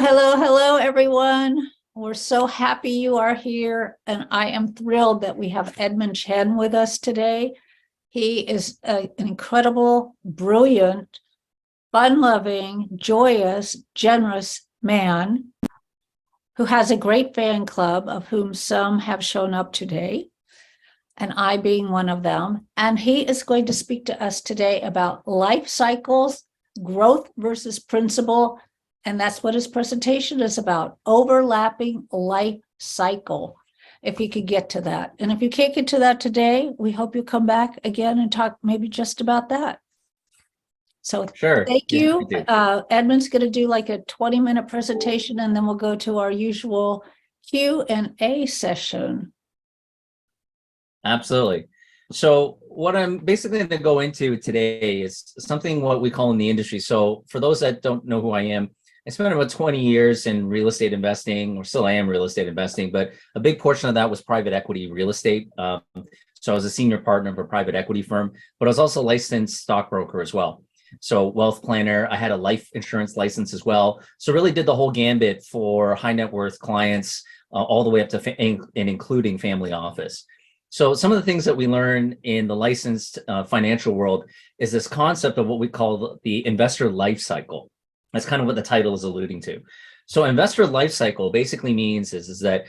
Hello, everyone. We're so happy you are here, and I am thrilled that we have Edmund Chen with us today. He is an incredible, brilliant, fun-loving, joyous, generous man who has a great fan club, of whom some have shown up today, and I being one of them. And he is going to speak to us today about life cycles, growth versus principle. And that's what his presentation is about, overlapping life cycle, if you could get to that. And if you can't get to that today, we hope you come back again and talk maybe just about that. So Sure. Thank you. Edmund's going to do like a 20-minute presentation, and then we'll go to our usual Q&A session. Absolutely. So what I'm basically going to go into today is something what we call in the industry. So for those that don't know who I am, I spent about 20 years in real estate investing, or still am real estate investing, but a big portion of that was private equity real estate. So I was a senior partner of a private equity firm, but I was also a licensed stockbroker as well. So wealth planner, I had a life insurance license as well. So really did the whole gambit for high net worth clients, all the way up to and including family office. So some of the things that we learn in the licensed financial world is this concept of what we call the investor life cycle. That's kind of what the title is alluding to. So investor life cycle basically means is that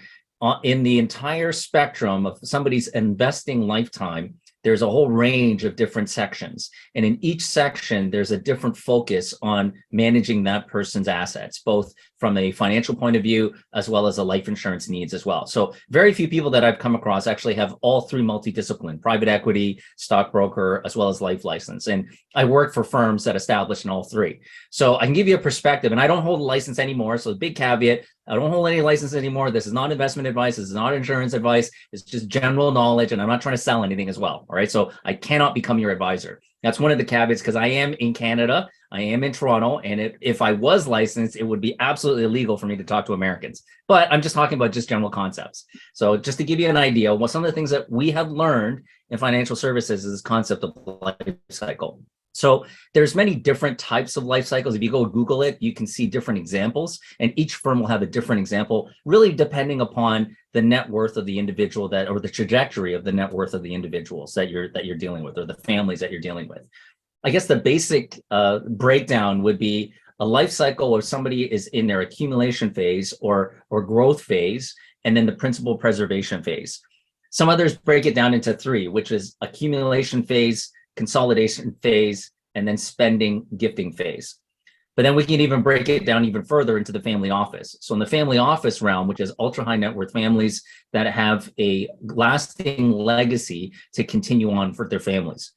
in the entire spectrum of somebody's investing lifetime, there's a whole range of different sections. And in each section, there's a different focus on managing that person's assets, both from a financial point of view, as well as a life insurance needs as well. So very few people that I've come across actually have all three multidiscipline: private equity, stockbroker, as well as life license. And I work for firms that establish in all three. So I can give you a perspective, and I don't hold a license anymore. So the big caveat, I don't hold any license anymore. This is not investment advice. This is not insurance advice. It's just general knowledge, and I'm not trying to sell anything as well. All right. So I cannot become your advisor. That's one of the caveats, because I am in Canada. I am in Toronto. And if I was licensed, it would be absolutely illegal for me to talk to Americans. But I'm just talking about just general concepts. So just to give you an idea, what some of the things that we have learned in financial services is this concept of life cycle. So there's many different types of life cycles. If you go Google it, you can see different examples, and each firm will have a different example, really depending upon the net worth of the individual or the trajectory of the net worth of the individuals that you're dealing with, or the families that you're dealing with. I guess the basic breakdown would be a life cycle where somebody is in their accumulation phase or growth phase, and then the principal preservation phase. Some others break it down into three, which is accumulation phase, consolidation phase, and then spending gifting phase. But then we can even break it down even further into the family office. So in the family office realm, which is ultra high net worth families that have a lasting legacy to continue on for their families.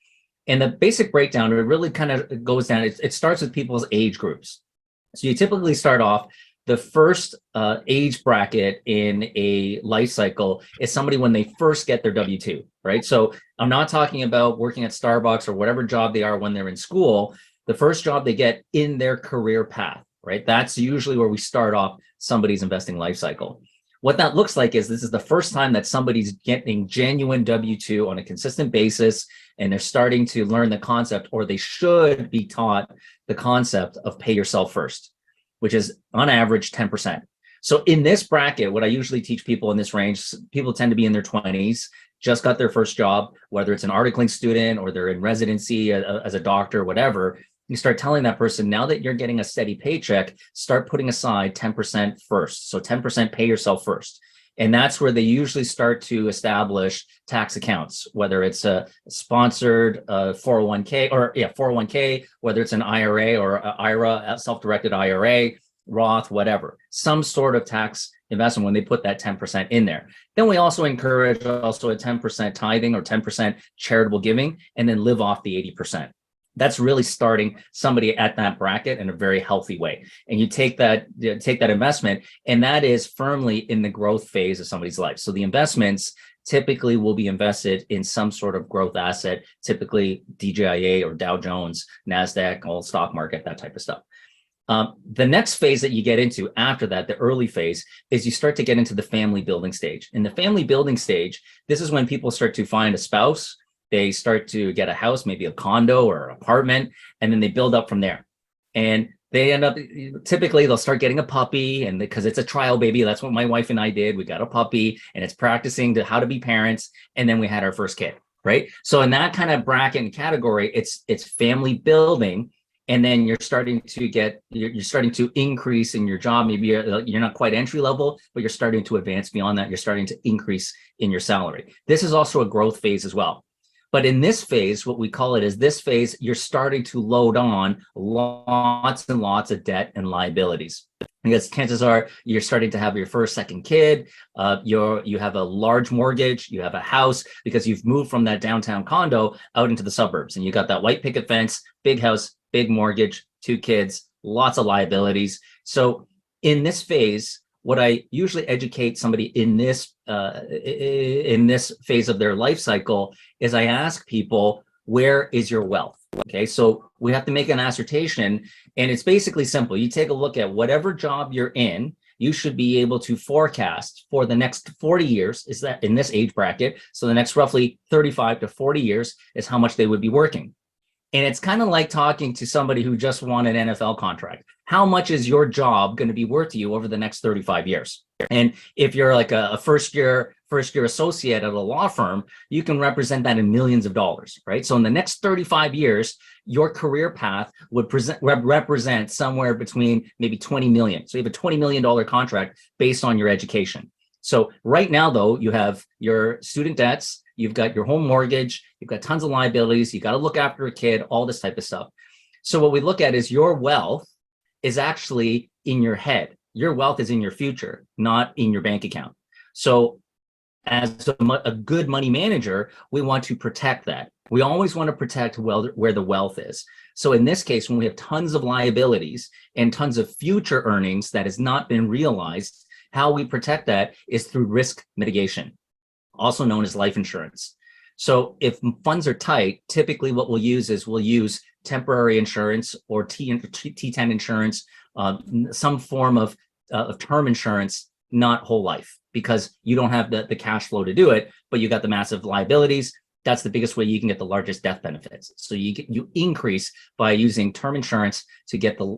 And the basic breakdown, it really kind of goes down, it starts with people's age groups. So you typically start off, the first age bracket in a life cycle is somebody when they first get their W-2, right? So I'm not talking about working at Starbucks or whatever job they are when they're in school. The first job they get in their career path, right? That's usually where we start off somebody's investing life cycle. What that looks like is this is the first time that somebody's getting genuine W-2 on a consistent basis, and they're starting to learn the concept, or they should be taught the concept of pay yourself first, which is on average 10%. So in this bracket, what I usually teach people in this range, people tend to be in their 20s, just got their first job, whether it's an articling student or they're in residency as a doctor, whatever. You start telling that person, now that you're getting a steady paycheck, start putting aside 10% first. So 10% pay yourself first. And that's where they usually start to establish tax accounts, whether it's a sponsored 401k 401k, whether it's an IRA or an IRA, a self-directed IRA, Roth, whatever, some sort of tax investment when they put that 10% in there. Then we also encourage a 10% tithing or 10% charitable giving, and then live off the 80%. That's really starting somebody at that bracket in a very healthy way. And you take that investment, and that is firmly in the growth phase of somebody's life. So the investments typically will be invested in some sort of growth asset, typically DJIA or Dow Jones, NASDAQ, old stock market, that type of stuff. The next phase that you get into after that, the early phase, is you start to get into the family building stage. In the family building stage, this is when people start to find a spouse. They start to get a house, maybe a condo or an apartment, and then they build up from there. And They end up, typically they'll start getting a puppy, and because it's a trial baby, that's what my wife and I did. We got a puppy, and it's practicing to how to be parents, and then we had our first kid, right? So in that kind of bracket and category, it's family building, and then you're starting to increase in your job. Maybe you're not quite entry level, but you're starting to advance beyond that. You're starting to increase in your salary. This is also a growth phase as well. But in this phase, what we call it is this phase, you're starting to load on lots and lots of debt and liabilities. Because chances are you're starting to have your first, second kid, you have a large mortgage, you have a house, because you've moved from that downtown condo out into the suburbs, and you got that white picket fence, big house, big mortgage, 2 kids, lots of liabilities. So in this phase, what I usually educate somebody in this phase of their life cycle is I ask people, where is your wealth? Okay, so we have to make an assertion, and it's basically simple. You take a look at whatever job you're in, you should be able to forecast for the next 40 years, is that in this age bracket, so the next roughly 35 to 40 years is how much they would be working. And it's kind of like talking to somebody who just won an NFL contract. How much is your job going to be worth to you over the next 35 years? And if you're like a first year associate at a law firm, you can represent that in millions of dollars, right? So in the next 35 years, your career path would represent somewhere between maybe 20 million. So you have a $20 million contract based on your education. So right now, though, you have your student debts, you've got your home mortgage, you've got tons of liabilities, you got to look after a kid, all this type of stuff. So what we look at is your wealth is actually in your head. Your wealth is in your future, not in your bank account. So as a good money manager, we want to protect that. We always want to protect where the wealth is. So in this case, when we have tons of liabilities and tons of future earnings that has not been realized, how we protect that is through risk mitigation, also known as life insurance. So if funds are tight, typically what we'll use temporary insurance or T10 insurance, some form of term insurance, not whole life, because you don't have the cash flow to do it, but you got the massive liabilities. That's the biggest way you can get the largest death benefits. So you increase by using term insurance to get the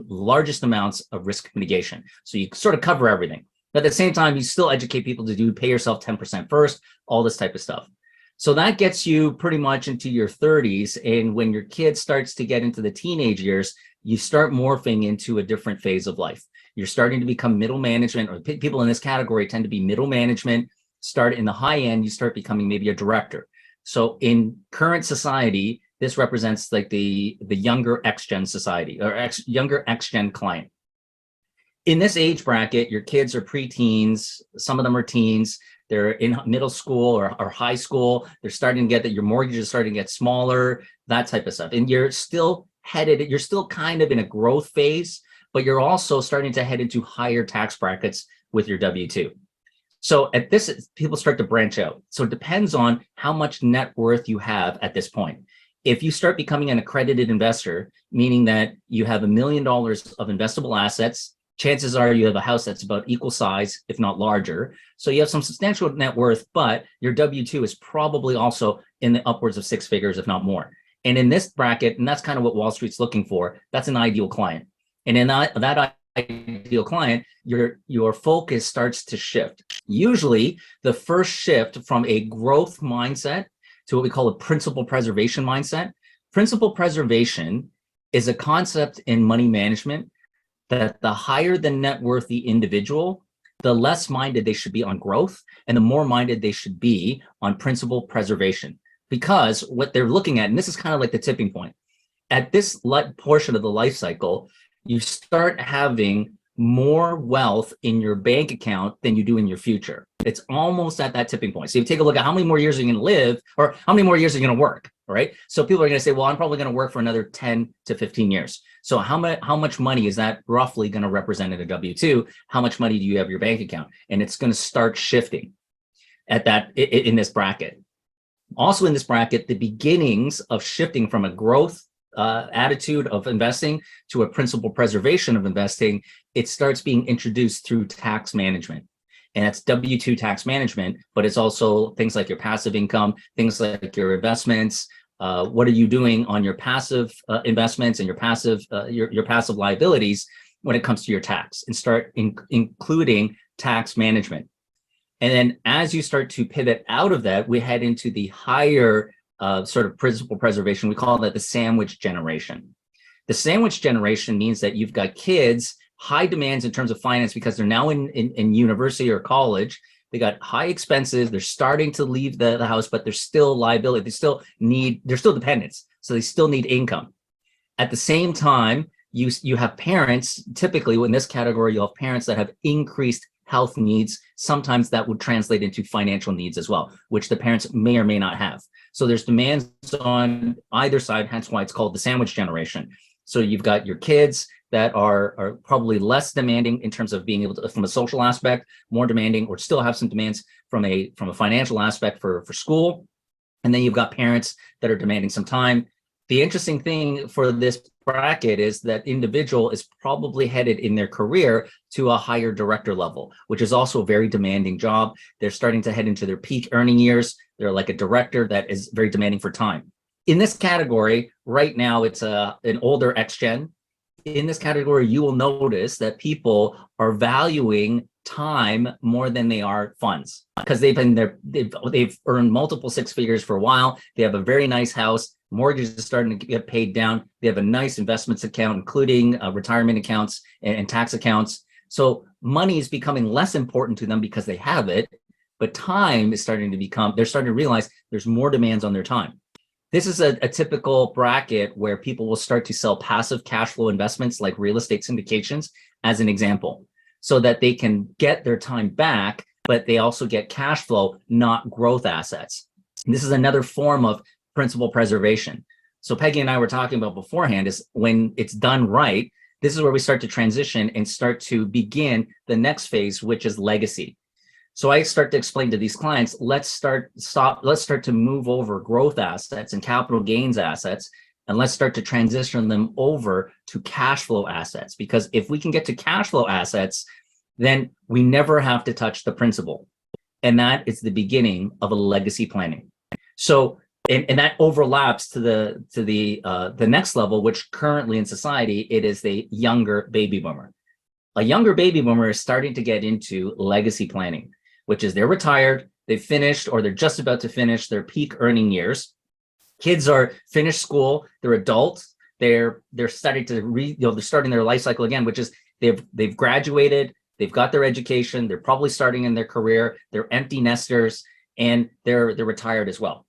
largest amounts of risk mitigation. So you sort of cover everything. But at the same time, you still educate people to pay yourself 10% first, all this type of stuff. So that gets you pretty much into your 30s. And when your kid starts to get into the teenage years, you start morphing into a different phase of life. You're starting to become middle management, or people in this category tend to be middle management. Start in the high end, you start becoming maybe a director. So in current society, this represents like the younger X-Gen society, or younger X-Gen client. In this age bracket, your kids are preteens, some of them are teens, they're in middle school or high school, they're starting to get that your mortgage is starting to get smaller, that type of stuff. And you're still kind of in a growth phase, but you're also starting to head into higher tax brackets with your W-2. So at this, people start to branch out. So it depends on how much net worth you have at this point. If you start becoming an accredited investor, meaning that you have $1 million of investable assets, chances are you have a house that's about equal size, if not larger. So you have some substantial net worth, but your W-2 is probably also in the upwards of 6 figures, if not more. And in this bracket, and that's kind of what Wall Street's looking for, that's an ideal client. And in that ideal client, your focus starts to shift. Usually, the first shift from a growth mindset to what we call a principal preservation mindset. Principal preservation is a concept in money management that the higher the net worth the individual, the less minded they should be on growth, and the more minded they should be on principal preservation. Because what they're looking at, and this is kind of like the tipping point, at this portion of the life cycle, you start having more wealth in your bank account than you do in your future. It's almost at that tipping point. So you take a look at how many more years are you going to live, or how many more years are you going to work, right? So people are going to say, well, I'm probably going to work for another 10 to 15 years. So how much money is that roughly going to represent in a W-2? How much money do you have in your bank account? And it's going to start shifting at that in this bracket. Also in this bracket, the beginnings of shifting from a growth attitude of investing to a principal preservation of investing, it starts being introduced through tax management. And that's W-2 tax management, but it's also things like your passive income, things like your investments, What are you doing on your passive investments and your passive liabilities when it comes to your tax, and start including tax management. And then as you start to pivot out of that, we head into the higher sort of principal preservation. We call that the sandwich generation. The sandwich generation means that you've got kids, high demands in terms of finance because they're now in university or college. They got high expenses. They're starting to leave the house, but there's still liability. They're still dependents. So they still need income. At the same time, you have parents, typically in this category, you'll have parents that have increased health needs. Sometimes that would translate into financial needs as well, which the parents may or may not have. So there's demands on either side, hence why it's called the sandwich generation. So you've got your kids that are probably less demanding in terms of being able to, from a social aspect, more demanding, or still have some demands from a financial aspect for school. And then you've got parents that are demanding some time. The interesting thing for this bracket is that individual is probably headed in their career to a higher director level, which is also a very demanding job. They're starting to head into their peak earning years. They're like a director that is very demanding for time. In this category, right now, it's an older X-Gen. In this category, you will notice that people are valuing time more than they are funds, because they've been there, they've earned multiple six figures for a while. They have a very nice house. Mortgages are starting to get paid down. They have a nice investments account, including retirement accounts and tax accounts. So money is becoming less important to them because they have it, but time is starting to become, they're starting to realize there's more demands on their time. This is a typical bracket where people will start to sell passive cash flow investments like real estate syndications as an example, so that they can get their time back, but they also get cash flow, not growth assets. And this is another form of principal preservation. So Peggy and I were talking about beforehand is when it's done right, this is where we start to transition and start to begin the next phase, which is legacy. So I start to explain to these clients, let's start to move over growth assets and capital gains assets, and let's start to transition them over to cash flow assets. Because if we can get to cash flow assets, then we never have to touch the principal. And that is the beginning of a legacy planning. So, and that overlaps to the next level, which currently in society, it is the younger baby boomer. A younger baby boomer is starting to get into legacy planning, which is they're retired, they've finished, or they're just about to finish their peak earning years. Kids are finished school, they're adults, they're starting to they're starting their life cycle again, which is they've graduated, they've got their education, they're probably starting in their career, they're empty nesters, and they're retired as well.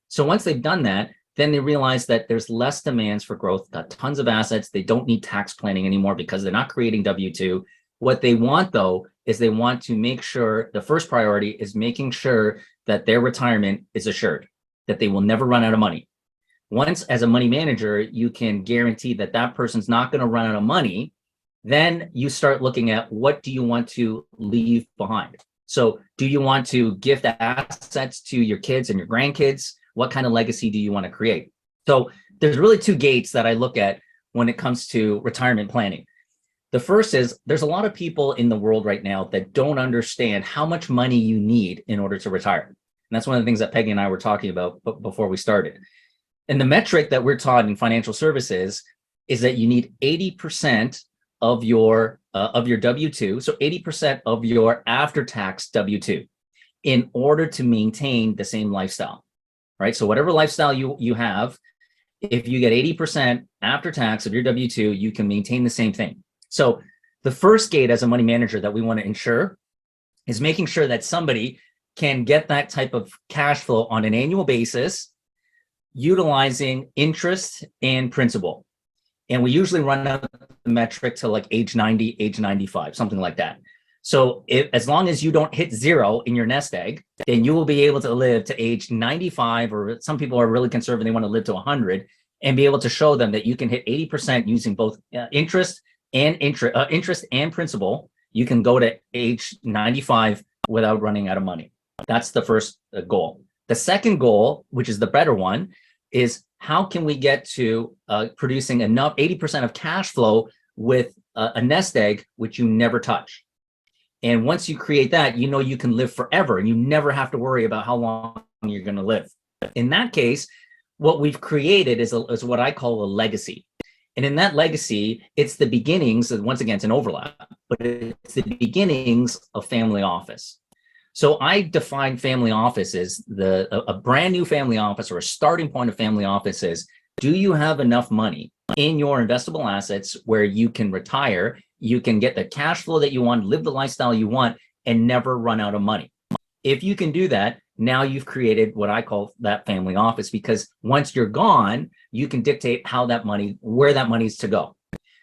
So once they've done that, then they realize that there's less demands for growth, got tons of assets, they don't need tax planning anymore because they're not creating W-2. What they want, though, is they want to make sure, the first priority is making sure that their retirement is assured, that they will never run out of money. Once, as a money manager, you can guarantee that that person's not going to run out of money, then you start looking at what do you want to leave behind. So do you want to gift assets to your kids and your grandkids? What kind of legacy do you want to create? So there's really two gates that I look at when it comes to retirement planning. The first is there's a lot of people in the world right now that don't understand how much money you need in order to retire. And that's one of the things that Peggy and I were talking about before we started. And the metric that we're taught in financial services is that you need 80% of your W-2, so 80% of your after-tax W-2 in order to maintain the same lifestyle, right? So whatever lifestyle you have, if you get 80% after tax of your W-2, you can maintain the same thing. So the first gate as a money manager that we want to ensure is making sure that somebody can get that type of cash flow on an annual basis, utilizing interest and principal. And we usually run out the metric to like age 90, age 95, something like that. So as long as you don't hit zero in your nest egg, then you will be able to live to age 95, or some people are really conservative, they want to live to 100, and be able to show them that you can hit 80% using both interest and principal. You can go to age 95 without running out of money. That's the first goal. The second goal, which is the better one, is how can we get to producing enough 80% of cash flow with a nest egg, which you never touch. And once you create that, you know you can live forever and you never have to worry about how long you're going to live. In that case, what we've created is what I call a legacy. And in that legacy, it's the beginnings, and once again, it's an overlap, but it's the beginnings of family office. So I define family office as a brand new family office, or a starting point of family office is, do you have enough money in your investable assets where you can retire, you can get the cash flow that you want, live the lifestyle you want, and never run out of money? If you can do that, now you've created what I call that family office, because once you're gone, you can dictate where that money is to go.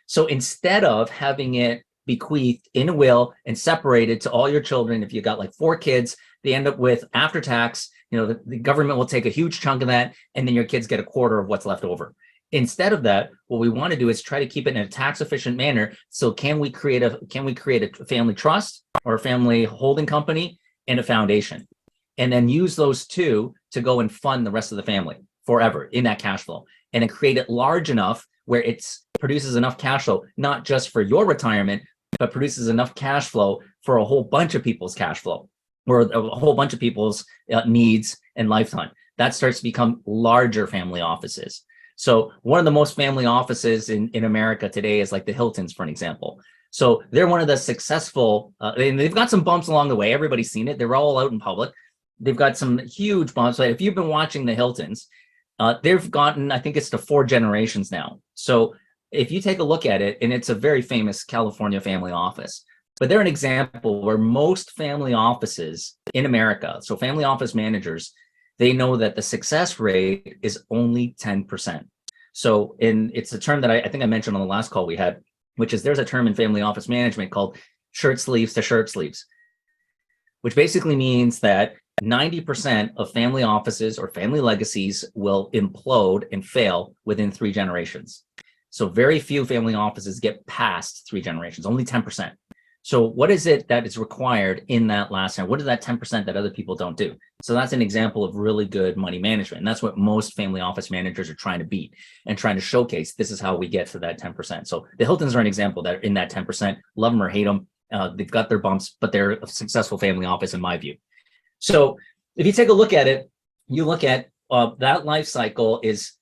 So instead of having it bequeathed in a will and separated to all your children, if you got like 4 kids, they end up with, after tax, the government will take a huge chunk of that, and then your kids get a quarter of what's left over. Instead of that, what we want to do is try to keep it in a tax efficient manner. So can we create a family trust, or a family holding company, and a foundation, and then use those two to go and fund the rest of the family forever in that cash flow, and then create it large enough where it produces enough cash flow, not just for your retirement, but produces enough cash flow for a whole bunch of people's cash flow, or a whole bunch of people's needs and lifetime. That starts to become larger family offices. So one of the most family offices in America today is like the Hiltons, for an example. So they're one of the successful, and they've got some bumps along the way. Everybody's seen it. They're all out in public. They've got some huge bumps. But if you've been watching the Hiltons, they've gotten, I think it's to 4 generations now. So if you take a look at it, and it's a very famous California family office, but they're an example where most family offices in America, so family office managers, they know that the success rate is only 10%. So it's a term that I think I mentioned on the last call we had, which is, there's a term in family office management called shirt sleeves to shirt sleeves, which basically means that 90% of family offices or family legacies will implode and fail within 3 generations. So very few family offices get past 3 generations, only 10%. So what is it that is required in that last time? What is that 10% that other people don't do? So that's an example of really good money management. And that's what most family office managers are trying to beat and trying to showcase. This is how we get to that 10%. So the Hiltons are an example that are in that 10%, love them or hate them. They've got their bumps, but they're a successful family office in my view. So if you take a look at it, you look at that life cycle is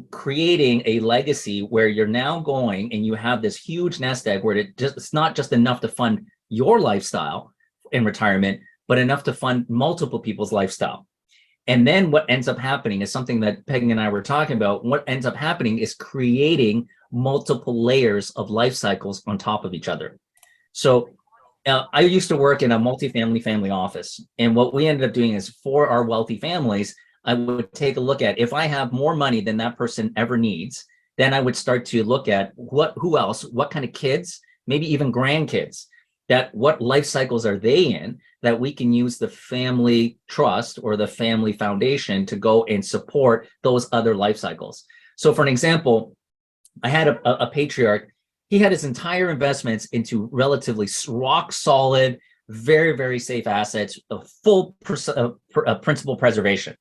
creating a legacy where you're now going and you have this huge nest egg where it's not just enough to fund your lifestyle in retirement, but enough to fund multiple people's lifestyle. And then what ends up happening is something that Peggy and I were talking about. What ends up happening is creating multiple layers of life cycles on top of each other. So I used to work in a multifamily family office. And what we ended up doing is, for our wealthy families, I would take a look at, if I have more money than that person ever needs, then I would start to look at who else, what kind of kids, maybe even grandkids, what life cycles are they in, that we can use the family trust or the family foundation to go and support those other life cycles. So for an example, I had a patriarch. He had his entire investments into relatively rock solid, very, very safe assets, a full principal preservation.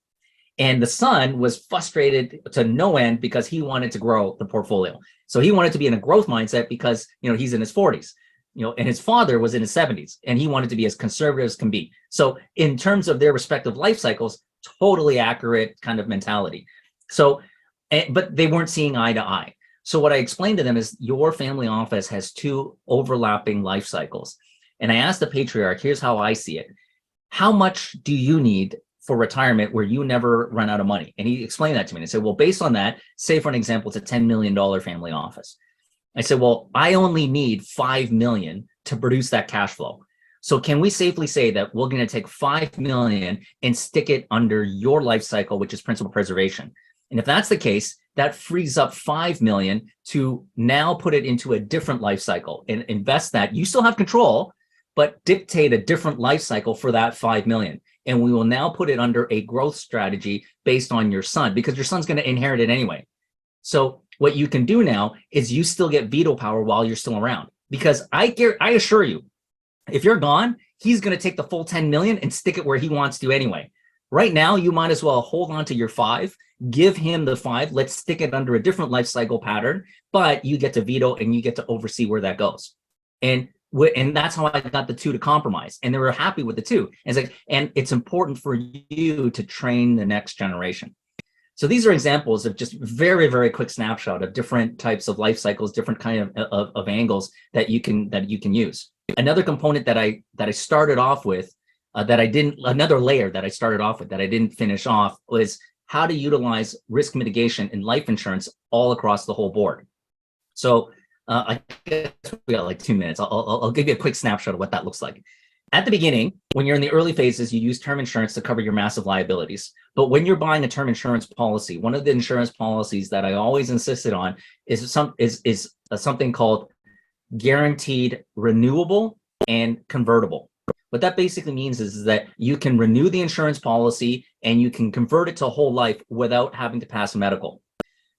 And the son was frustrated to no end because he wanted to grow the portfolio. So he wanted to be in a growth mindset because, he's in his 40s, and his father was in his 70s, and he wanted to be as conservative as can be. So in terms of their respective life cycles, totally accurate kind of mentality. So, but they weren't seeing eye to eye. So what I explained to them is, your family office has 2 overlapping life cycles. And I asked the patriarch, here's how I see it. How much do you need for retirement where you never run out of money? And he explained that to me. And I said, well, based on that, say for an example, it's a $10 million family office. I said, well, I only need $5 million to produce that cash flow. So can we safely say that we're going to take $5 million and stick it under your life cycle, which is principal preservation? And if that's the case, that frees up $5 million to now put it into a different life cycle and invest that. You still have control, but dictate a different life cycle for that $5 million. And we will now put it under a growth strategy based on your son, because your son's going to inherit it anyway. So what you can do now is you still get veto power while you're still around, because I assure you, if you're gone, he's going to take the full 10 million and stick it where he wants to anyway. Right now, you might as well hold on to your 5, give him the 5, let's stick it under a different life cycle pattern, but you get to veto and you get to oversee where that goes. And that's how I got the 2 to compromise, and they were happy with the 2. And it's important for you to train the next generation. So these are examples of just very, very quick snapshot of different types of life cycles, different kind of angles that you can use. Another component that I started off with another layer that I started off with that I didn't finish off was how to utilize risk mitigation in life insurance all across the whole board. So I guess we got like 2 minutes. I'll give you a quick snapshot of what that looks like. At the beginning, when you're in the early phases, you use term insurance to cover your massive liabilities. But when you're buying a term insurance policy, one of the insurance policies that I always insisted on is something called guaranteed renewable and convertible. What that basically means is that you can renew the insurance policy and you can convert it to whole life without having to pass a medical.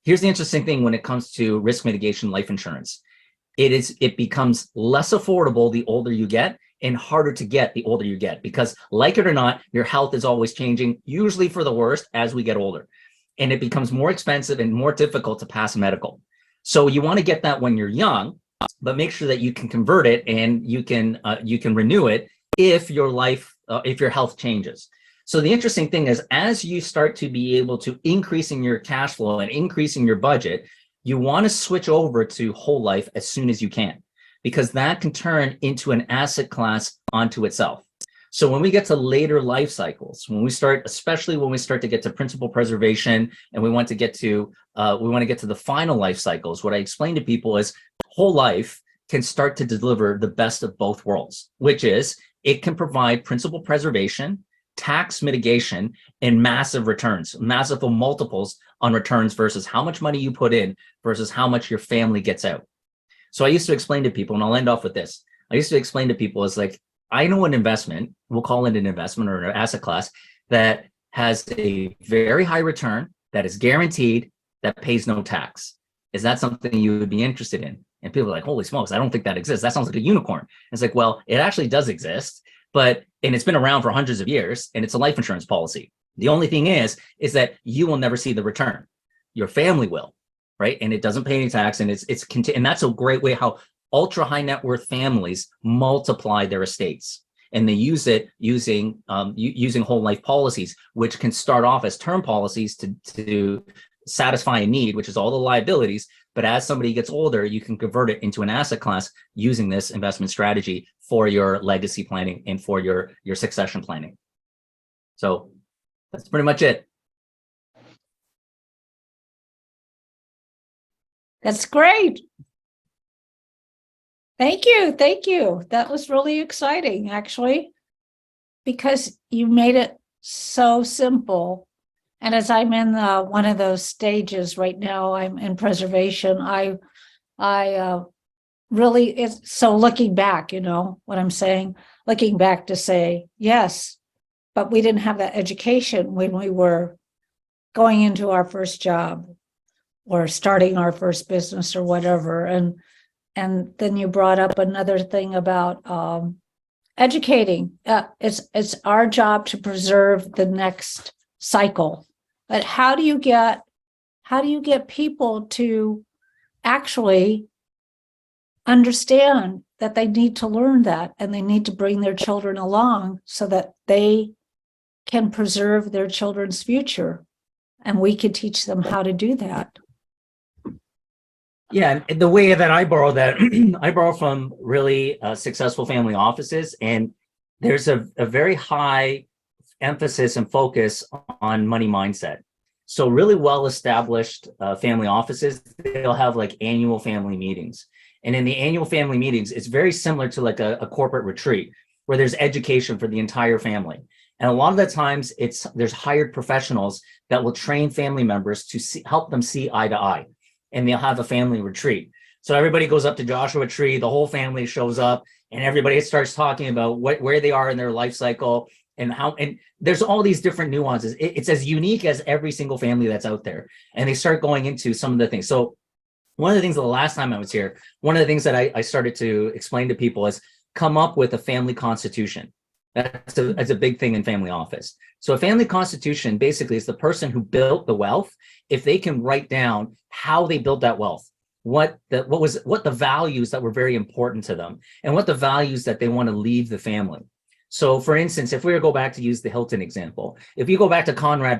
Here's the interesting thing when it comes to risk mitigation life insurance. It becomes less affordable the older you get and harder to get the older you get, because like it or not, your health is always changing, usually for the worst as we get older. And it becomes more expensive and more difficult to pass a medical. So you want to get that when you're young, but make sure that you can convert it and you can renew it if your health changes. So the interesting thing is, as you start to be able to increasing your cash flow and increasing your budget, you want to switch over to whole life as soon as you can, because that can turn into an asset class onto itself. So when we get to later life cycles, especially when we start to get to principal preservation and we want to get to the final life cycles, what I explain to people is whole life can start to deliver the best of both worlds, which is it can provide principal preservation, tax mitigation, and massive returns, massive multiples on returns versus how much money you put in versus how much your family gets out. So I used to explain to people, and I'll end off with this. I used to explain to people is like, I know an investment, we'll call it an investment or an asset class that has a very high return, that is guaranteed, that pays no tax. Is that something you would be interested in? And people are like, holy smokes, I don't think that exists. That sounds like a unicorn. And it's like, well, it actually does exist, and it's been around for hundreds of years, and it's a life insurance policy. The only thing is that you will never see the return. Your family will, right? And it doesn't pay any tax, and and that's a great way how ultra high net worth families multiply their estates. And they use it using whole life policies, which can start off as term policies to satisfy a need, which is all the liabilities. But as somebody gets older, you can convert it into an asset class using this investment strategy for your legacy planning and for your succession planning. So that's pretty much it. That's great. Thank you. Thank you. That was really exciting, actually, because you made it so simple. And as I'm in one of those stages right now, I'm in preservation. I really, it's so looking back, you know what I'm saying? Looking back to say, yes, but we didn't have that education when we were going into our first job or starting our first business or whatever. And then you brought up another thing about educating. It's our job to preserve the next cycle. But how do you get people to actually understand that they need to learn that, and they need to bring their children along so that they can preserve their children's future, and we could teach them how to do that? Yeah, and the way that I borrow that, I borrow from really successful family offices, and there's a very high emphasis and focus on money mindset. So really well-established family offices, they'll have like annual family meetings. And in the annual family meetings, it's very similar to like a corporate retreat where there's education for the entire family. And a lot of the times there's hired professionals that will train family members to help them see eye to eye. And they'll have a family retreat. So everybody goes up to Joshua Tree, the whole family shows up, and everybody starts talking about where they are in their life cycle and there's all these different nuances. It's as unique as every single family that's out there. And they start going into some of the things. So one of the things the last time I was here, one of the things that I started to explain to people is come up with a family constitution. That's a big thing in family office. So a family constitution basically is the person who built the wealth, if they can write down how they built that wealth, what the values that were very important to them, and what the values that they want to leave the family. So for instance, if we were to go back to use the Hilton example, if you go back to Conrad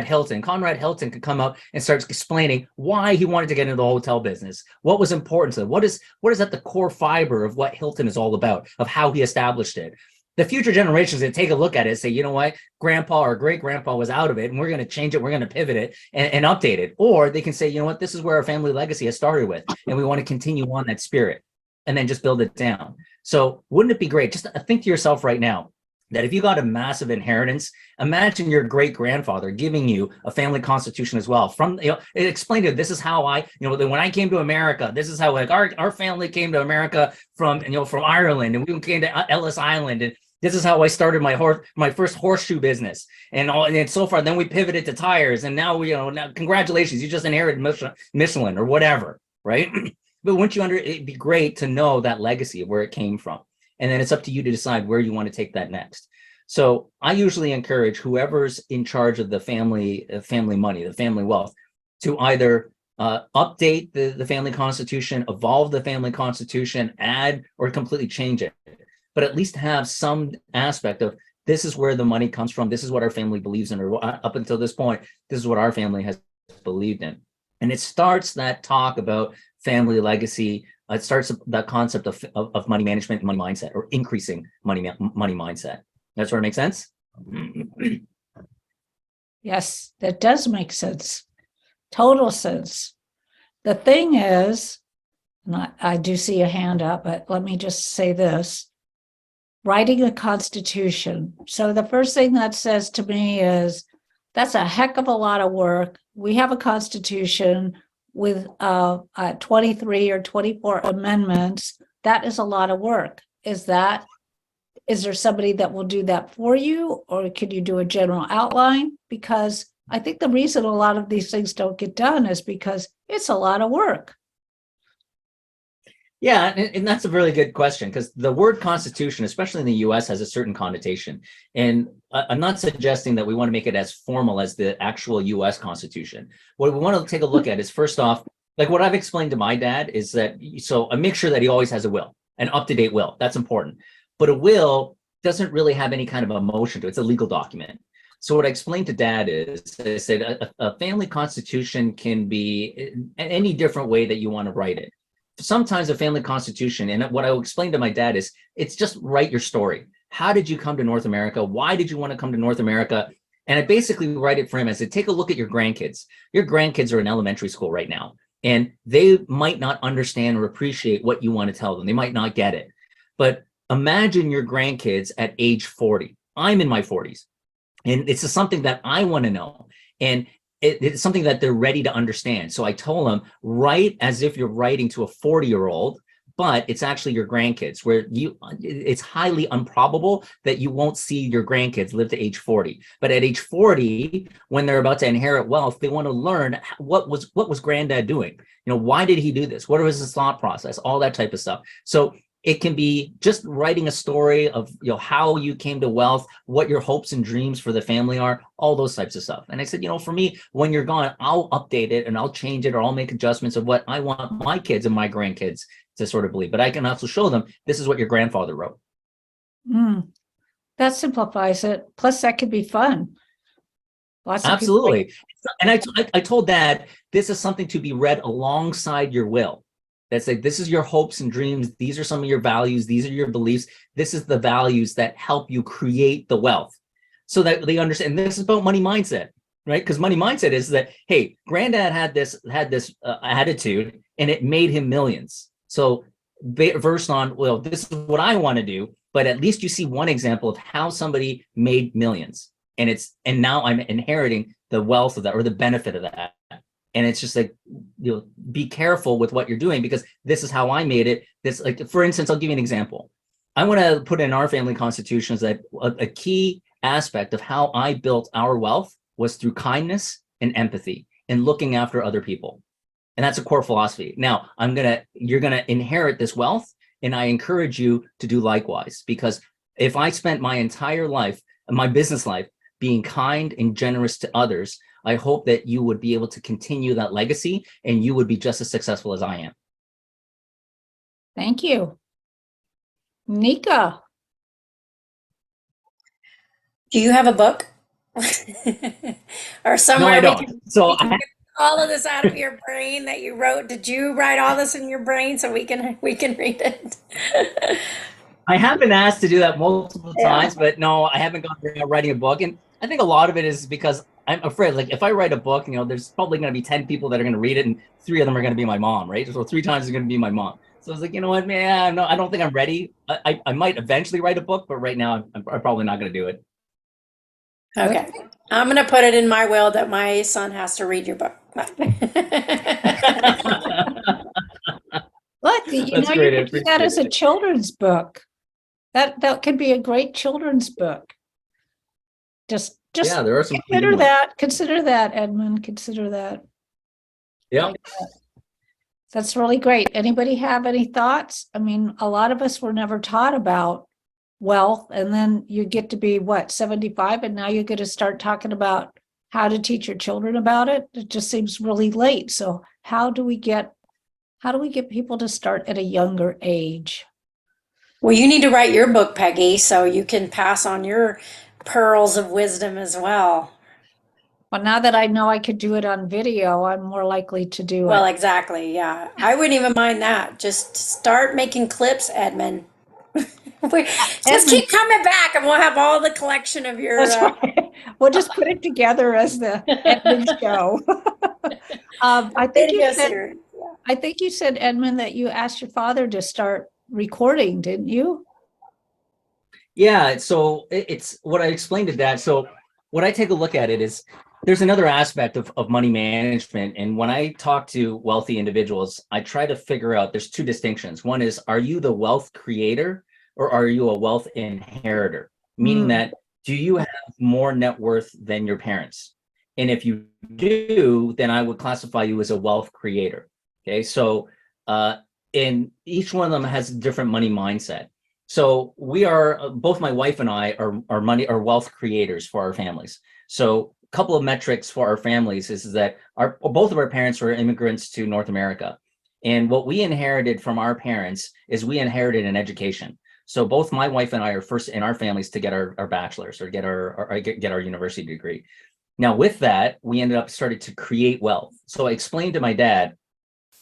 Hilton could come up and start explaining why he wanted to get into the hotel business, what was important to him, what is at the core fiber of what Hilton is all about, of how he established it. The future generations that take a look at it and say, you know what, grandpa or great grandpa was out of it and we're going to change it, we're going to pivot it and update it. Or they can say, you know what, this is where our family legacy has started with, and we want to continue on that spirit and then just build it down. So wouldn't it be great? Just think to yourself right now that if you got a massive inheritance, imagine your great grandfather giving you a family constitution as well. From, it explained to you, this is how when I came to America, this is how like our family came to America from Ireland, and we came to Ellis Island, and this is how I started my first horseshoe business, and so far. Then we pivoted to tires, and now now congratulations, you just inherited Michelin or whatever, right? But once it'd be great to know that legacy of where it came from. And then it's up to you to decide where you want to take that next. So I usually encourage whoever's in charge of the family money, the family wealth, to either update the family constitution, evolve the family constitution, add or completely change it. But at least have some aspect of, this is where the money comes from. This is what our family believes in, or up until this point, this is what our family has believed in. And it starts that talk about family legacy. It starts that concept of money management and money mindset, or increasing money mindset. That sort of makes sense? Yes, that does make sense. Total sense. The thing is, and I do see a hand up, but let me just say this. Writing a constitution. So the first thing that says to me is, that's a heck of a lot of work. We have a constitution with 23 or 24 amendments. That is a lot of work. Is there somebody that will do that for you, or could you do a general outline? Because I think the reason a lot of these things don't get done is because it's a lot of work. Yeah, and that's a really good question, because the word constitution, especially in the US, has a certain connotation. And I'm not suggesting that we want to make it as formal as the actual US Constitution. What we want to take a look at is, first off, like what I've explained to my dad is that, so I make sure that he always has a will, an up-to-date will. That's important. But a will doesn't really have any kind of emotion to it. It's a legal document. So what I explained to Dad is, I said, a family constitution can be in any different way that you want to write it. Sometimes a family constitution, and what I will explain to my dad is, it's just write your story. How did you come to North America? Why did you want to come to North America? And I basically write it for him. I said, take a look at your grandkids. Your grandkids are in elementary school right now, and they might not understand or appreciate what you want to tell them. They might not get it. But imagine your grandkids at age 40. I'm in my 40s, and it's something that I want to know. And it's something that they're ready to understand. So I told them, write as if you're writing to a 40-year-old, but it's actually your grandkids, where it's highly improbable that you won't see your grandkids live to age 40. But at age 40, when they're about to inherit wealth, they want to learn what was granddad doing? Why did he do this? What was his thought process? All that type of stuff. So it can be just writing a story of how you came to wealth, what your hopes and dreams for the family are, all those types of stuff. And I said, for me, when you're gone, I'll update it and I'll change it, or I'll make adjustments of what I want my kids and my grandkids to sort of believe. But I can also show them, this is what your grandfather wrote. That simplifies it. Plus, that could be fun. Absolutely. And I told Dad, this is something to be read alongside your will. That's like, this is your hopes and dreams. These are some of your values. These are your beliefs. This is the values that help you create the wealth, so that they understand. And this is about money mindset, right? Because money mindset is that, hey, granddad had this attitude, and it made him millions. So versed on, well, this is what I want to do, but at least you see one example of how somebody made millions, and now I'm inheriting the wealth of that, or the benefit of that. And it's just like, be careful with what you're doing, because this is how I made it. This, like, for instance, I'll give you an example. I want to put in our family constitutions that a key aspect of how I built our wealth was through kindness and empathy and looking after other people. And that's a core philosophy. Now, you're going to inherit this wealth, and I encourage you to do likewise, because if I spent my entire life, my business life, being kind and generous to others, I hope that you would be able to continue that legacy, and you would be just as successful as I am. Thank you. Nika, Do you have a book? Or No, somewhere I we don't. can, So we can get all of this out of your brain that you wrote? Did you write all this in your brain so we can read it? I have been asked to do that multiple Yeah. times, but no, I haven't gone around writing a book. And I think a lot of it is because I'm afraid, like, if I write a book, there's probably going to be 10 people that are going to read it, and 3 of them are going to be my mom, right? So 3 times it's going to be my mom. So I was like, you know what, man, no, I don't think I'm ready. I might eventually write a book, but right now I'm probably not going to do it. Okay. I'm going to put it in my will that my son has to read your book. Look, That's you great. I could do that appreciate as a it. children's book. That could be a great children's book. Just Yeah, there are some really good consider ones. that. Consider that, Edmund. Consider that. Yeah. Like that. That's really great. Anybody have any thoughts? I mean, a lot of us were never taught about wealth, and then you get to be what, 75, and now you're going to start talking about how to teach your children about it. It just seems really late. So how do we get people to start at a younger age? Well, you need to write your book, Peggy, so you can pass on your pearls of wisdom as well. Well, now that I know I could do it on video, I'm more likely to do Well, it. exactly. Yeah. I wouldn't even mind that. Just start making clips, Edmund. Just Edmund, keep coming back and we'll have all the collection of your that's right. We'll just put it together as the Edmund show. I think you video said, series. Edmund, that you asked your father to start recording, didn't you? Yeah, so it's what I explained to Dad. So what I take a look at it is there's another aspect of money management. And when I talk to wealthy individuals, I try to figure out there's two distinctions. One is, are you the wealth creator or are you a wealth inheritor? Meaning that, do you have more net worth than your parents? And if you do, then I would classify you as a wealth creator. Okay, so and each one of them has a different money mindset. So we are both my wife and I are wealth creators for our families. So a couple of metrics for our families is that both of our parents were immigrants to North America. And what we inherited from our parents is we inherited an education. So both my wife and I are first in our families to get our bachelor's or get our university degree. Now with that, we ended up starting to create wealth. So I explained to my dad,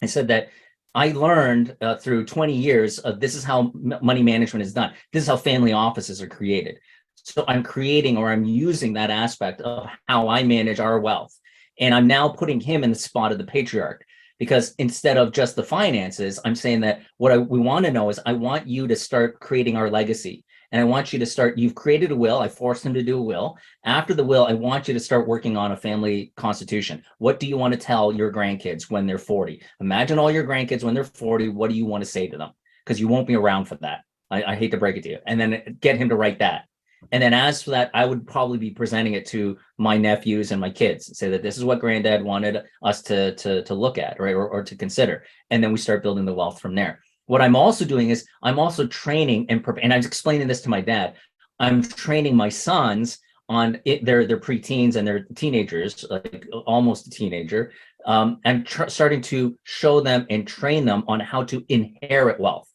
I said that I learned through 20 years of this is how money management is done. This is how family offices are created. So I'm creating, or I'm using that aspect of how I manage our wealth. And I'm now putting him in the spot of the patriarch, because instead of just the finances, I'm saying that we want to know is I want you to start creating our legacy. And I want you to start, you've created a will. I forced him to do a will. After the will, I want you to start working on a family constitution. What do you want to tell your grandkids when they're 40? Imagine all your grandkids when they're 40. What do you want to say to them? Because you won't be around for that. I hate to break it to you. And then get him to write that. And then as for that, I would probably be presenting it to my nephews and my kids and say that this is what granddad wanted us to look at, right? Or to consider. And then we start building the wealth from there. What I'm also doing is I'm also training and I'm explaining this to my dad. I'm training my sons on their preteens and their teenagers, like almost a teenager. I'm starting to show them and train them on how to inherit wealth.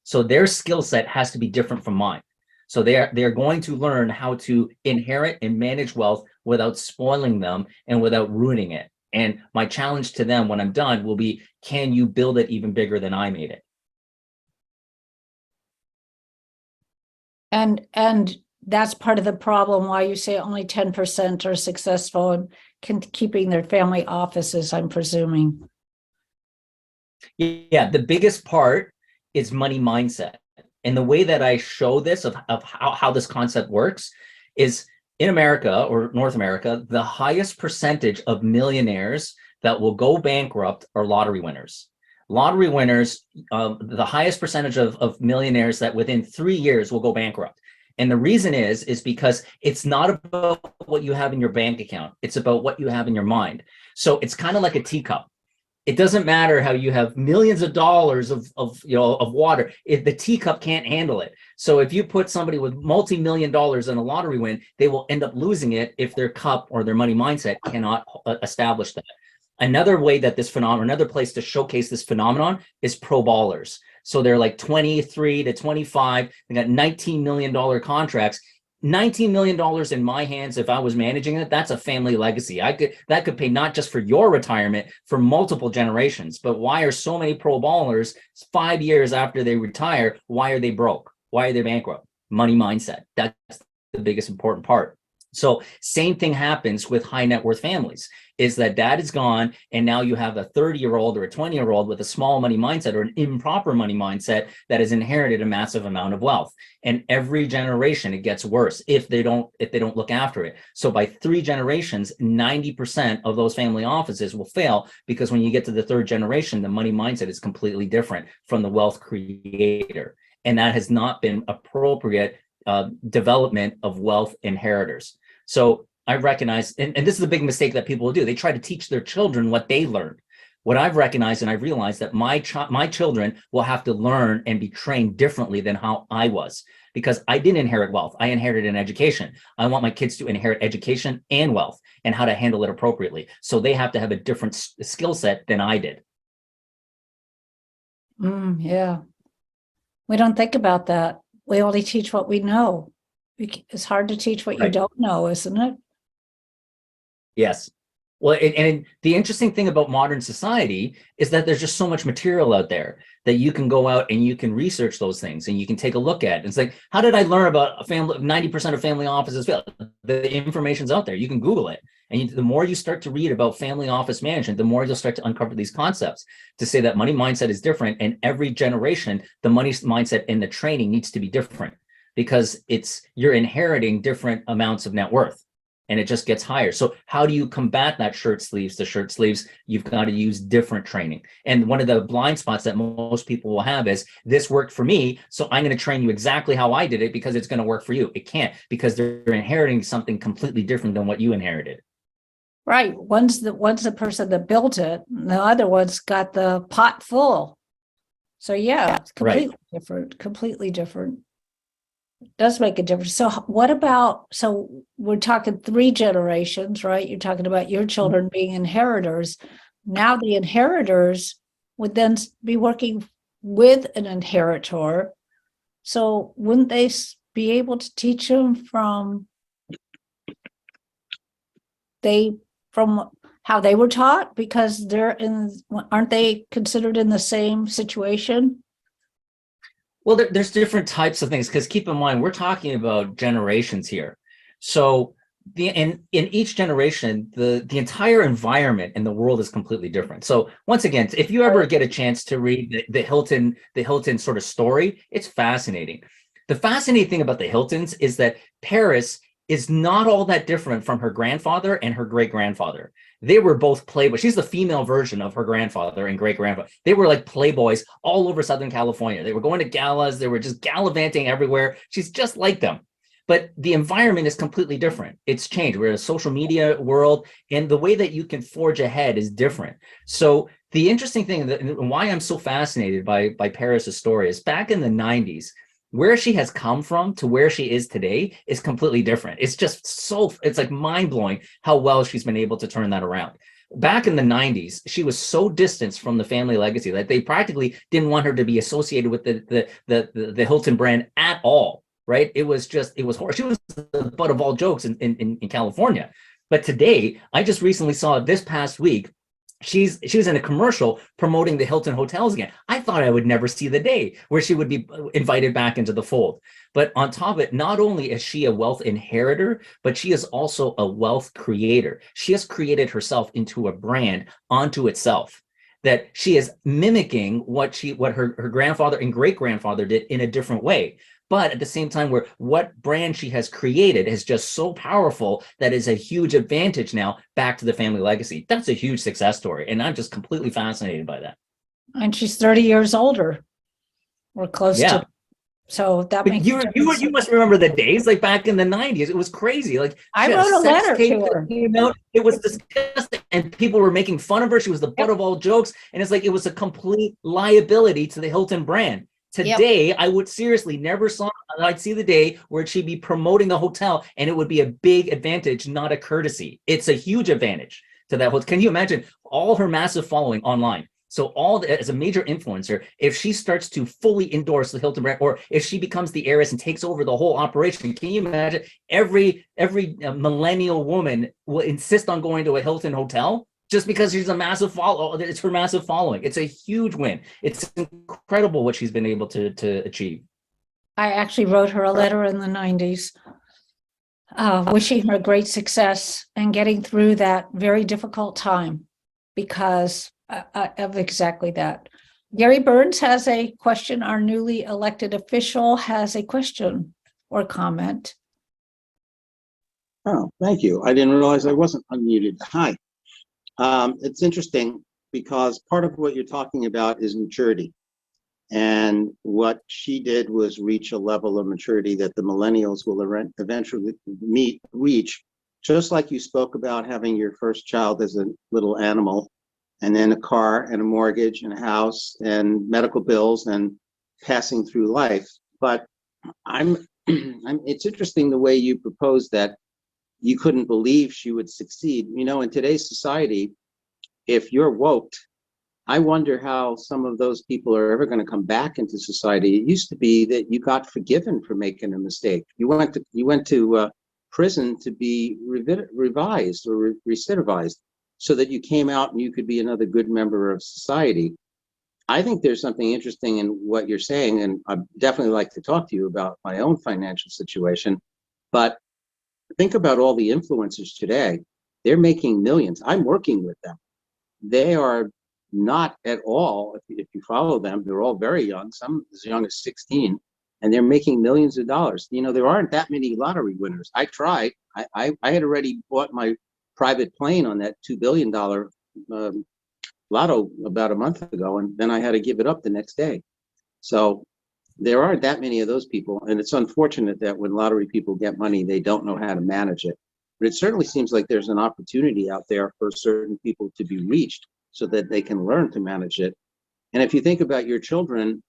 So their skill set has to be different from mine. So they're going to learn how to inherit and manage wealth without spoiling them and without ruining it. And my challenge to them when I'm done will be, can you build it even bigger than I made it? And that's part of the problem why you say only 10% are successful in keeping their family offices, I'm presuming. Yeah, the biggest part is money mindset. And the way that I show this of how this concept works is in America or North America, the highest percentage of millionaires that will go bankrupt are lottery winners. Lottery winners, the highest percentage of millionaires that within 3 years will go bankrupt. And the reason is because it's not about what you have in your bank account. It's about what you have in your mind. So it's kind of like a teacup. It doesn't matter how you have millions of dollars of water, if the teacup can't handle it. So if you put somebody with multi-million dollars in a lottery win, they will end up losing it if their cup or their money mindset cannot establish that. Another way that another place to showcase this phenomenon is pro ballers. So they're like 23 to 25, they got $19 million contracts. $19 million in my hands, if I was managing it, that's a family legacy. That could pay not just for your retirement, for multiple generations. But why are so many pro ballers 5 years after they retire, why are they broke? Why are they bankrupt? Money mindset. That's the biggest important part. So same thing happens with high net worth families, is that dad is gone and now you have a 30-year-old or a 20-year-old with a small money mindset or an improper money mindset that has inherited a massive amount of wealth. And every generation it gets worse if they don't look after it. So by 3 generations, 90% of those family offices will fail, because when you get to the 3rd generation, the money mindset is completely different from the wealth creator. And that has not been appropriate development of wealth inheritors. So I recognize, and this is a big mistake that people will do. They try to teach their children what they learned. What I've recognized and I've realized that my children will have to learn and be trained differently than how I was, because I didn't inherit wealth. I inherited an education. I want my kids to inherit education and wealth and how to handle it appropriately. So they have to have a different skill set than I did. Yeah. We don't think about that. We only teach what we know. It's hard to teach what you Right. don't know, isn't it? Yes. Well, and the interesting thing about modern society is that there's just so much material out there that you can go out and you can research those things and you can take a look at. It's like, how did I learn about a family? 90% of family offices fail. The information's out there. You can Google it. And the more you start to read about family office management, the more you'll start to uncover these concepts to say that money mindset is different. And every generation, the money mindset and the training needs to be different, because you're inheriting different amounts of net worth. And it just gets higher. So how do you combat that shirt sleeves to shirt sleeves? You've got to use different training. And one of the blind spots that most people will have is, this worked for me, so I'm going to train you exactly how I did it because it's going to work for you. It can't, because they're inheriting something completely different than what you inherited. Right. One's the person that built it, and the other one's got the pot full. So yeah, it's completely different, completely different. It does make a difference. So what about, so we're talking 3 generations, right? You're talking about your children being inheritors. Now the inheritors would then be working with an inheritor. So wouldn't they be able to teach them from how they were taught, because aren't they considered in the same situation? Well, there's different types of things, because keep in mind, we're talking about generations here. So in each generation, the entire environment in the world is completely different. So once again, if you ever get a chance to read the Hilton sort of story, it's fascinating. The fascinating thing about the Hiltons is that Paris is not all that different from her grandfather and her great-grandfather. They were both playboys. She's the female version of her grandfather and great-grandfather. They were like playboys all over Southern California. They were going to galas. They were just gallivanting everywhere. She's just like them. But the environment is completely different. It's changed. We're in a social media world, and the way that you can forge ahead is different. So the interesting thing, and why I'm so fascinated by Paris's story, is back in the 90s, where she has come from to where she is today is completely different. It's just it's like mind-blowing how well she's been able to turn that around. Back in the 90s, she was so distanced from the family legacy that they practically didn't want her to be associated with the Hilton brand at all, right? It was horrible. She was the butt of all jokes in California. But today, I just recently saw this past week, she was in a commercial promoting the Hilton hotels again. I thought I would never see the day where she would be invited back into the fold. But on top of it, not only is she a wealth inheritor, but she is also a wealth creator. She has created herself into a brand onto itself, that she is mimicking what her grandfather and great-grandfather did in a different way. But at the same time, what brand she has created is just so powerful that is a huge advantage now back to the family legacy. That's a huge success story. And I'm just completely fascinated by that. And she's 30 years older. We're close to, so that but makes you must remember the days like back in the 90s. It was crazy. Like, I wrote a letter to her. It was disgusting, and people were making fun of her. She was the butt of all jokes, and it's like it was a complete liability to the Hilton brand. Today, I would seriously never I'd see the day where she'd be promoting the hotel, and it would be a big advantage, not a courtesy. It's a huge advantage to that hotel. Can you imagine all her massive following online? So as a major influencer, if she starts to fully endorse the Hilton brand, or if she becomes the heiress and takes over the whole operation, can you imagine every millennial woman will insist on going to a Hilton hotel just because she's a massive follow. It's her massive following. It's a huge win. It's incredible what she's been able to achieve. I actually wrote her a letter in the 90s, wishing her great success and getting through that very difficult time because of exactly that. Gary Burns has a question. Our newly elected official has a question or comment. Oh, thank you. I didn't realize I wasn't unmuted. Hi. It's interesting because part of what you're talking about is maturity. And what she did was reach a level of maturity that the millennials will eventually reach, just like you spoke about having your first child as a little animal, and then a car and a mortgage and a house and medical bills and passing through life. But it's interesting the way you proposed that you couldn't believe she would succeed. You know, in today's society, if you're woke, I wonder how some of those people are ever going to come back into society. It used to be that you got forgiven for making a mistake. You went to prison to be revised or recidivized, so that you came out and you could be another good member of society. I think there's something interesting in what you're saying, and I'd definitely like to talk to you about my own financial situation. But think about all the influencers today. They're making millions. I'm working with them. They are not at all, if you follow them, they're all very young, some as young as 16, and they're making millions of dollars. You know, there aren't that many lottery winners. I tried. I had already bought my private plane on that $2 billion lotto about a month ago, and then I had to give it up the next day. So there aren't that many of those people, and it's unfortunate that when lottery people get money, they don't know how to manage it. But it certainly seems like there's an opportunity out there for certain people to be reached so that they can learn to manage it. And if you think about your children,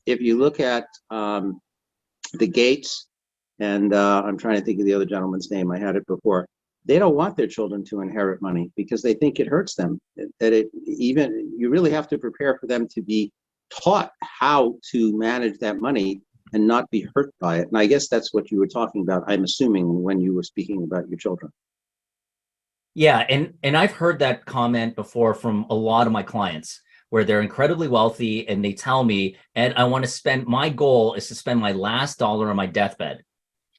if you look at the Gates, and I'm trying to think of the other gentleman's name, I had it before, they don't want their children to inherit money because they think it hurts them. You really have to prepare for them to be taught how to manage that money and not be hurt by it. And I guess that's what you were talking about, I'm assuming, when you were speaking about your children. Yeah, and I've heard that comment before from a lot of my clients where they're incredibly wealthy and they tell me, Ed, my goal is to spend my last dollar on my deathbed.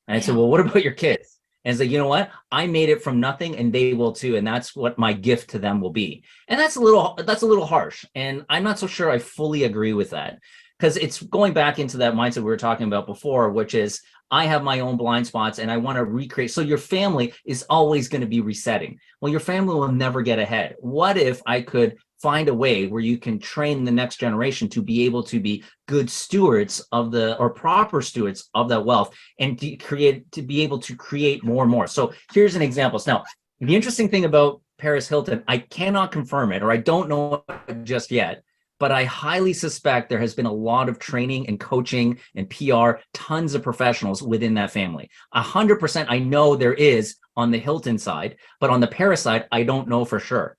And I said, well, what about your kids? And it's like, you know what? I made it from nothing and they will too. And that's what my gift to them will be. And that's a little harsh. And I'm not so sure I fully agree with that, because it's going back into that mindset we were talking about before, which is I have my own blind spots and I want to recreate. So your family is always going to be resetting. Well, your family will never get ahead. What if I could find a way where you can train the next generation to be able to be good stewards or proper stewards of that wealth, and to be able to create more and more. So here's an example. Now, the interesting thing about Paris Hilton, I cannot confirm it, or I don't know it just yet, but I highly suspect there has been a lot of training and coaching and PR, tons of professionals within that family. 100% I know there is on the Hilton side, but on the Paris side, I don't know for sure.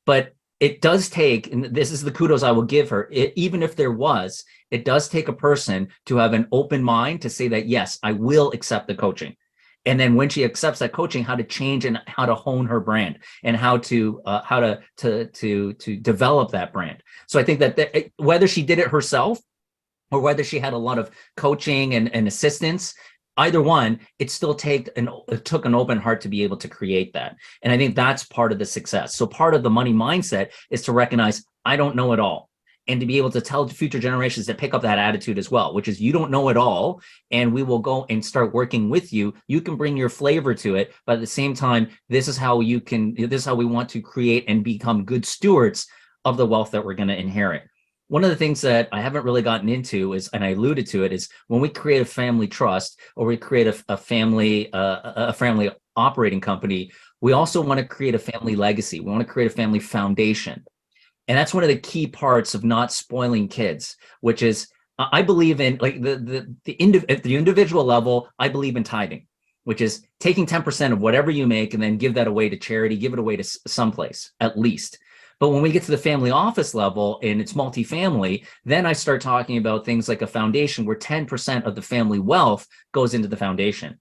But it does take, and this is the kudos I will give her, even if there was, it does take a person to have an open mind to say that, yes, I will accept the coaching. And then when she accepts that coaching, how to change and how to hone her brand and how to develop that brand. So I think that whether she did it herself or whether she had a lot of coaching and assistance, either one, it took an open heart to be able to create that. And I think that's part of the success. So part of the money mindset is to recognize I don't know it all, and to be able to tell future generations to pick up that attitude as well, which is you don't know it all, and we will go and start working with you. You can bring your flavor to it, but at the same time, this is how we want to create and become good stewards of the wealth that we're going to inherit. One of the things that I haven't really gotten into is, and I alluded to it, is when we create a family trust or we create a family operating company, we also want to create a family legacy. We want to create a family foundation. And that's one of the key parts of not spoiling kids, which is I believe in, like at the individual level, I believe in tithing, which is taking 10% of whatever you make and then give that away to charity, give it away to someplace at least. But when we get to the family office level and it's multifamily, then I start talking about things like a foundation where 10% of the family wealth goes into the foundation.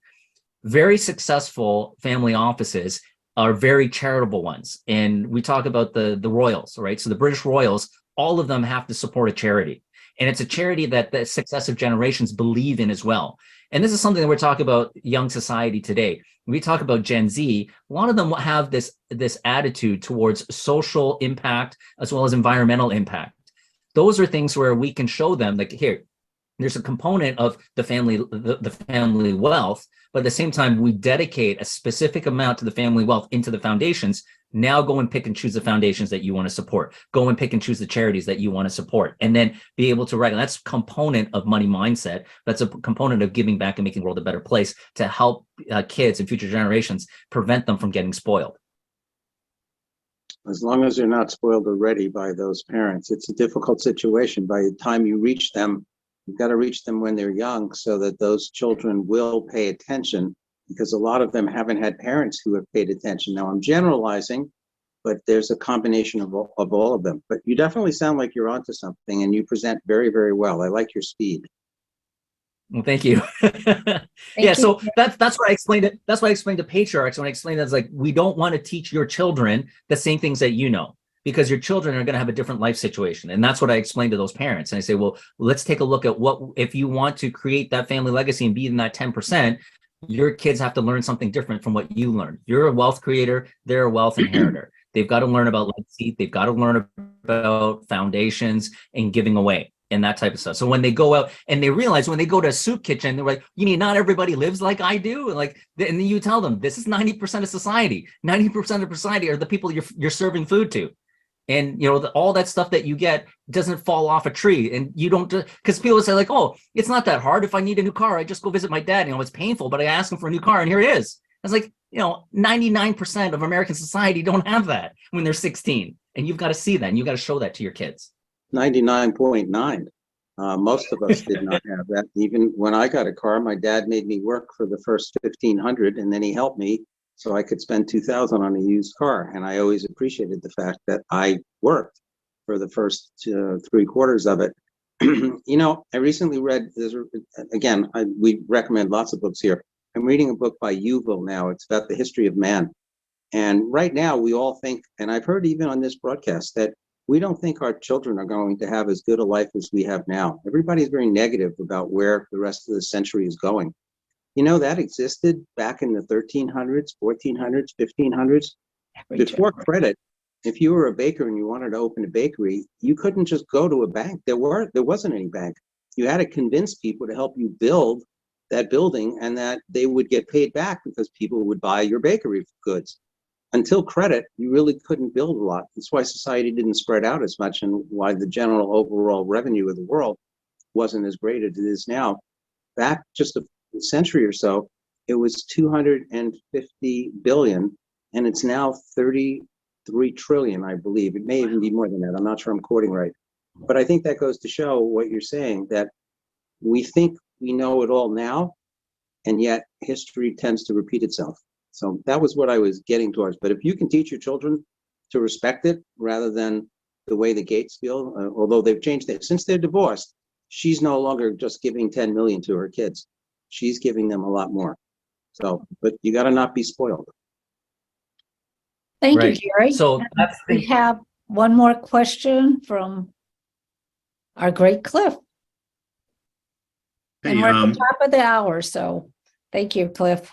Very successful family offices are very charitable ones. And we talk about the Royals, right? So the British Royals, all of them have to support a charity. And it's a charity that the successive generations believe in as well. And this is something that we're talking about young society today. When we talk about Gen Z, a lot of them have this attitude towards social impact as well as environmental impact. Those are things where we can show them, like, here, there's a component of the family wealth, but at the same time, we dedicate a specific amount to the family wealth into the foundations. Now go and pick and choose the foundations that you want to support. Go and pick and choose the charities that you want to support, and then be able to recognize that's a component of money mindset. That's a component of giving back and making the world a better place to help kids and future generations prevent them from getting spoiled. As long as they're not spoiled already by those parents, it's a difficult situation. By the time you reach them, you've got to reach them when they're young so that those children will pay attention, because a lot of them haven't had parents who have paid attention. Now, I'm generalizing, but there's a combination of all of them. But you definitely sound like you're onto something, and you present very, very well. I like your speed. Well, thank you. Yeah, so that's what I explained it. That's why I explained to patriarchs when I explained that, it's like, we don't want to teach your children the same things that you know, because your children are going to have a different life situation. And that's what I explained to those parents. And I say, well, let's take a look at what, if you want to create that family legacy and be in that 10%, your kids have to learn something different from what you learned. You're a wealth creator, they're a wealth inheritor. They've got to learn about legacy, they've got to learn about foundations and giving away and that type of stuff. So when they go out and they realize, when they go to a soup kitchen, they're like, you mean not everybody lives like I do? Like, and then you tell them, this is 90% of society. 90% of society are the people you're serving food to. And, you know, all that stuff that you get doesn't fall off a tree. And you don't, because people say like, oh, it's not that hard. If I need a new car, I just go visit my dad. You know, it's painful, but I ask him for a new car and here it is. It's like, you know, 99% of American society don't have that when they're 16. And you've got to see that, and you've got to show that to your kids. 99.9. Most of us did not have that. Even when I got a car, my dad made me work for the first 1,500, and then he helped me so I could spend 2,000 on a used car. And I always appreciated the fact that I worked for the first 3/4 of it. You know, I recently read, again, we recommend lots of books here. I'm reading a book by Yuval now. It's about the history of man. And right now we all think, and I've heard even on this broadcast, that we don't think our children are going to have as good a life as we have now. Everybody's very negative about where the rest of the century is going. You know, that existed back in the 1300s, 1400s, 1500s. Before credit, if you were a baker and you wanted to open a bakery, you couldn't just go to a bank. There wasn't any bank. You had to convince people to help you build that building, and that they would get paid back because people would buy your bakery goods. Until credit, you really couldn't build a lot. That's why society didn't spread out as much, and why the general overall revenue of the world wasn't as great as it is now. Back just a century or so, it was 250 billion, and it's now 33 trillion, I believe. It may even be more than that. I'm not sure I'm quoting right. But I think that goes to show what you're saying, that we think we know it all now, and yet history tends to repeat itself. So that was what I was getting towards. But if you can teach your children to respect it rather than the way the Gates feel, although they've changed it since they're divorced, she's no longer just giving 10 million to her kids. She's giving them a lot more. So, but you got to not be spoiled. Thank you, Right. Gary. So that's We have one more question from our great Cliff. Hey, And we're at the top of the hour, so thank you, Cliff,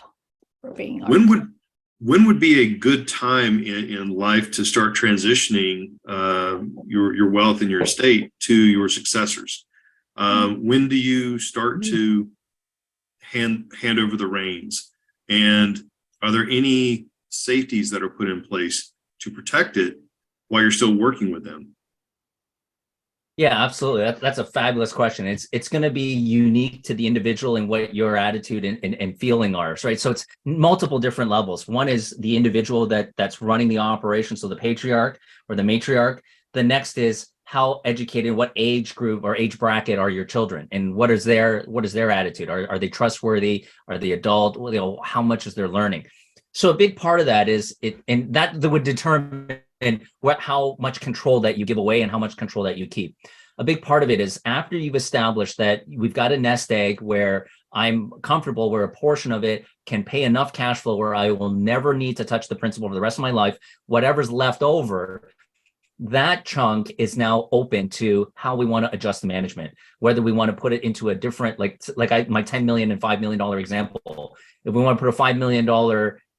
for being on. when would be a good time in life to start transitioning your wealth and your estate to your successors? When do you start to hand over the reins? And are there any safeties that are put in place to protect it while you're still working with them? Yeah, absolutely. That's a fabulous question. It's going to be unique to the individual and what your attitude and feeling are, right? So it's multiple different levels. One is the individual that's running the operation, so the patriarch or the matriarch. The next is how educated, what age group or age bracket are your children, and what is their attitude? Are they trustworthy? Are they adult? Well, you know, how much is their learning? So a big part of that is it, and that would determine and how much control that you give away and how much control that you keep. A big part of it is after you've established that we've got a nest egg where I'm comfortable, where a portion of it can pay enough cash flow where I will never need to touch the principal for the rest of my life, whatever's left over, that chunk is now open to how we want to adjust the management, whether we want to put it into a different, my $10 million and $5 million example. If we want to put a $5 million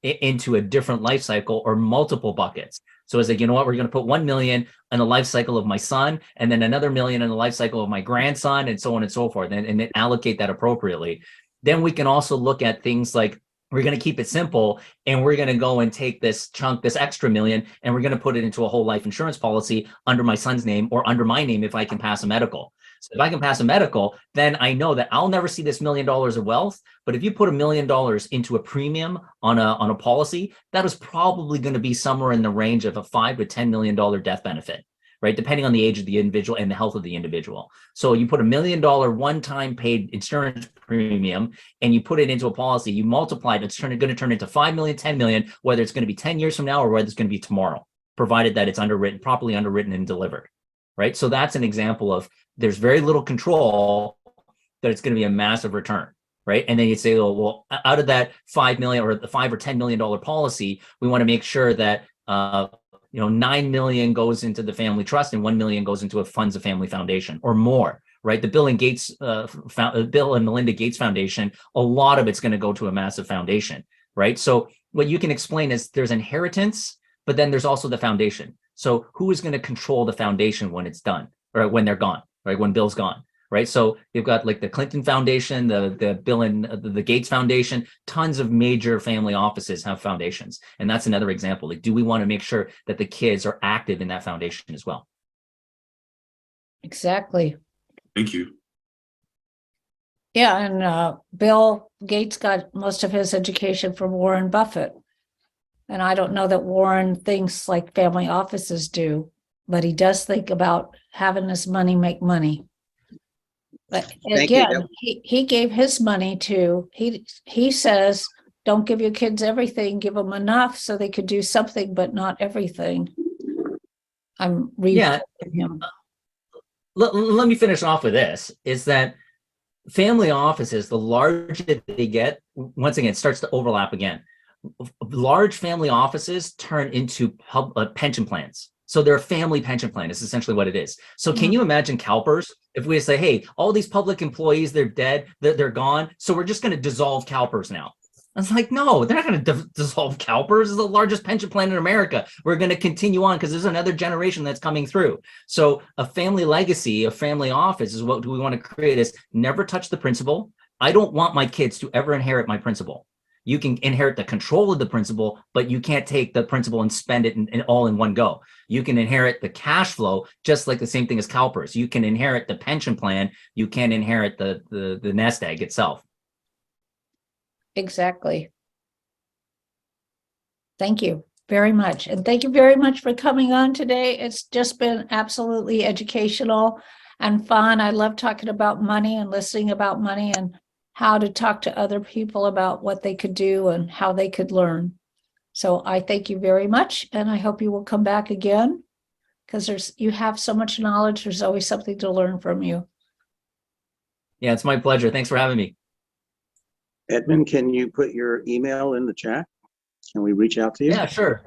into a different life cycle or multiple buckets. So it's like, you know what, we're going to put 1 million in the life cycle of my son, and then another million in the life cycle of my grandson, and so on and so forth, and then allocate that appropriately. Then we can also look at things like, we're going to keep it simple, and we're going to go and take this chunk, this extra million, and we're going to put it into a whole life insurance policy under my son's name or under my name if I can pass a medical. So if I can pass a medical, then I know that I'll never see this $1 million of wealth. But if you put $1 million into a premium on a policy, that is probably going to be somewhere in the range of a $5 to $10 million death benefit, right? Depending on the age of the individual and the health of the individual. So you put $1 million one-time paid insurance premium and you put it into a policy, you multiply it, it's going to turn into 5 million, 10 million, whether it's going to be 10 years from now or whether it's going to be tomorrow, provided that it's properly underwritten and delivered, right? So that's an example of there's very little control that it's going to be a massive return, right? And then you say, oh, well, out of that 5 million or the $5 or $10 million policy, we want to make sure that 9 million goes into the family trust and 1 million goes into a funds of family foundation or more, right? The Bill and Melinda Gates Foundation, a lot of it's going to go to a massive foundation, right? So what you can explain is there's inheritance, but then there's also the foundation. So who is going to control the foundation when it's done or when they're gone, right? When Bill's gone, right? So you've got like the Clinton Foundation, the Bill and the Gates Foundation, tons of major family offices have foundations. And that's another example. Like, do we want to make sure that the kids are active in that foundation as well? Exactly. Thank you. Yeah, and Bill Gates got most of his education from Warren Buffett. And I don't know that Warren thinks like family offices do, but he does think about having his money make money. But Thank you, again, Deb. he gave his money to, he says, don't give your kids everything, give them enough so they could do something, but not everything. I'm reading him. Let me finish off with this, is that family offices, the larger they get, once again, it starts to overlap again. Large family offices turn into pension plans. So they're a family pension plan is essentially what it is. So can you imagine CalPERS if we say, hey, all these public employees, they're dead, they're gone. So we're just going to dissolve CalPERS now. I was like, no, they're not going to dissolve CalPERS. It's the largest pension plan in America. We're going to continue on because there's another generation that's coming through. So a family legacy, a family office is what we want to create is never touch the principal. I don't want my kids to ever inherit my principal. You can inherit the control of the principal, but you can't take the principal and spend it in all in one go. You can inherit the cash flow, just like the same thing as CalPERS. You can inherit the pension plan. You can't inherit the nest egg itself. Exactly. Thank you very much. And thank you very much for coming on today. It's just been absolutely educational and fun. I love talking about money and listening about money and how to talk to other people about what they could do and how they could learn. So I thank you very much. And I hope you will come back again because you have so much knowledge. There's always something to learn from you. Yeah, it's my pleasure. Thanks for having me. Edmund, can you put your email in the chat? Can we reach out to you? Yeah, sure.